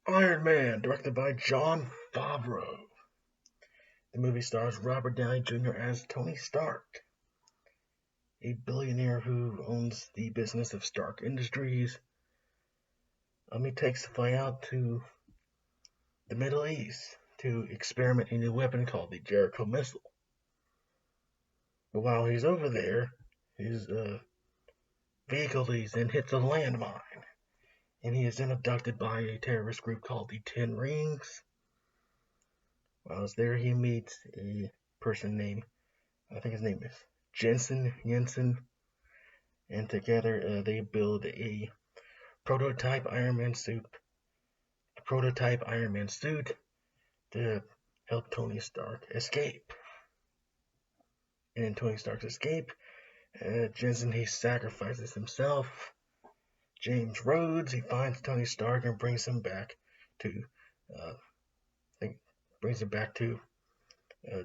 Iron Man, directed by Jon Favreau. The movie stars Robert Downey Jr. as Tony Stark, a billionaire who owns the business of Stark Industries. He takes the flight out to the Middle East to experiment a new weapon called the Jericho missile. But while he's over there, his vehicle then hits a landmine, and he is then abducted by a terrorist group called the Ten Rings. While he's there, he meets a person named, I think his name is Jensen, and together they build a prototype Iron Man suit, to help Tony Stark escape. And in Tony Stark's escape, Jensen he sacrifices himself. James Rhodes he finds Tony Stark and brings him back to,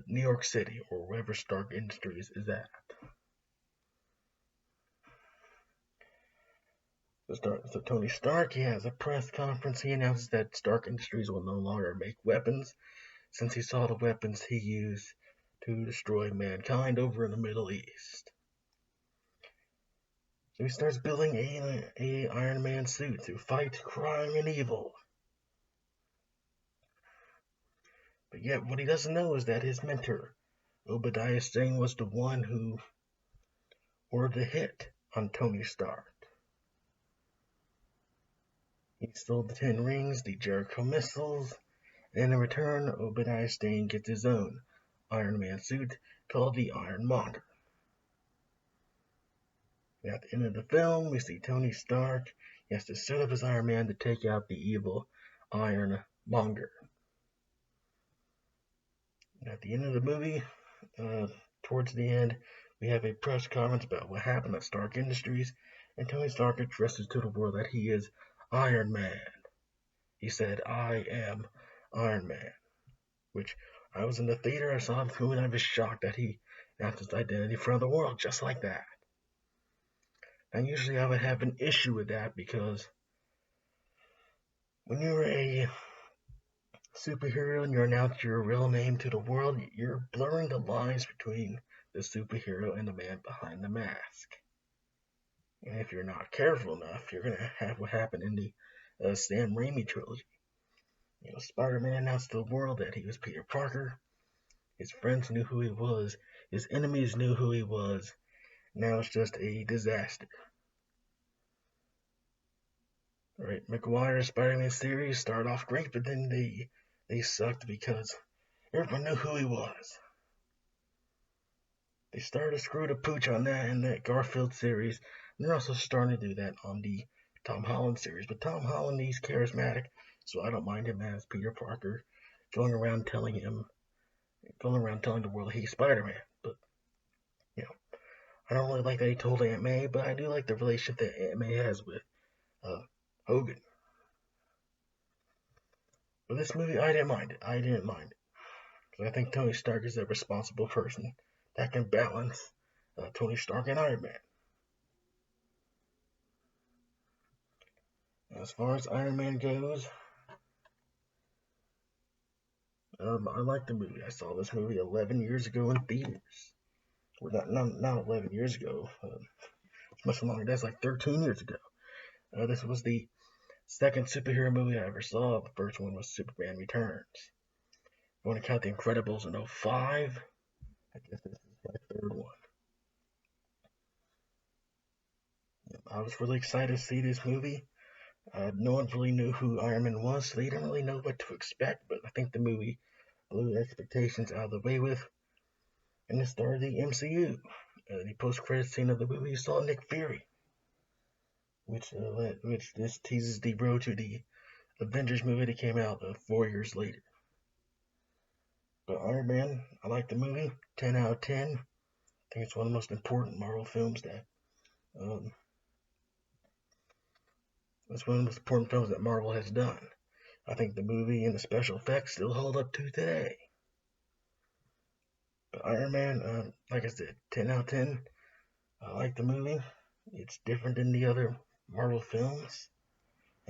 New York City or wherever Stark Industries is at. So Tony Stark, he has a press conference. He announces that Stark Industries will no longer make weapons, since he saw the weapons he used to destroy mankind over in the Middle East. So he starts building a Iron Man suit to fight crime and evil. But yet what he doesn't know is that his mentor, Obadiah Stane, was the one who ordered the hit on Tony Stark. He stole the Ten Rings, the Jericho missiles, and in return, Obadiah Stane gets his own Iron Man suit called the Ironmonger. At the end of the film, we see Tony Stark. He has to set up his Iron Man to take out the evil Ironmonger. At the end of the movie, towards the end, we have a press conference about what happened at Stark Industries, and Tony Stark addresses to the world that he is Iron Man. He said, "I am Iron Man," which I was in the theater, I saw the movie, and I was shocked that he announced his identity in front of the world just like that. And usually I would have an issue with that because when you're a superhero and you announce your real name to the world, you're blurring the lines between the superhero and the man behind the mask. And if you're not careful enough, you're going to have what happened in the Sam Raimi trilogy. Spider-Man announced to the world that he was Peter Parker. His friends knew who he was. His enemies knew who he was. Now it's just a disaster. Right, McGuire's Spider-Man series started off great, but then they sucked because everyone knew who he was. They started to screw the pooch on that in that Garfield series, and they're also starting to do that on the Tom Holland series. But Tom Holland, he's charismatic, so I don't mind him as Peter Parker, going around telling the world he's Spider-Man. But I don't really like that he told Aunt May, but I do like the relationship that Aunt May has with Hogan. But this movie, I didn't mind it. Because I think Tony Stark is a responsible person that can balance Tony Stark and Iron Man. As far as Iron Man goes, I like the movie. I saw this movie 11 years ago in theaters. Well, not 11 years ago. It's much longer. That's like 13 years ago. This was the second superhero movie I ever saw. The first one was Superman Returns. If you want to count The Incredibles in 2005, I guess this is my third one. I was really excited to see this movie. No one really knew who Iron Man was, so they didn't really know what to expect, but I think the movie blew expectations out of the way with. And it started the MCU. The post-credit scene of the movie saw Nick Fury, which this teases the road to the Avengers movie that came out 4 years later. But Iron Man, I like the movie. 10 out of 10. I think it's one of the most important Marvel films that it's one of the most important films that Marvel has done. I think the movie and the special effects still hold up to today. But Iron Man, like I said, 10 out of 10. I like the movie. It's different than the other Marvel films.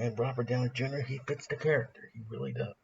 And Robert Downey Jr., he fits the character. He really does.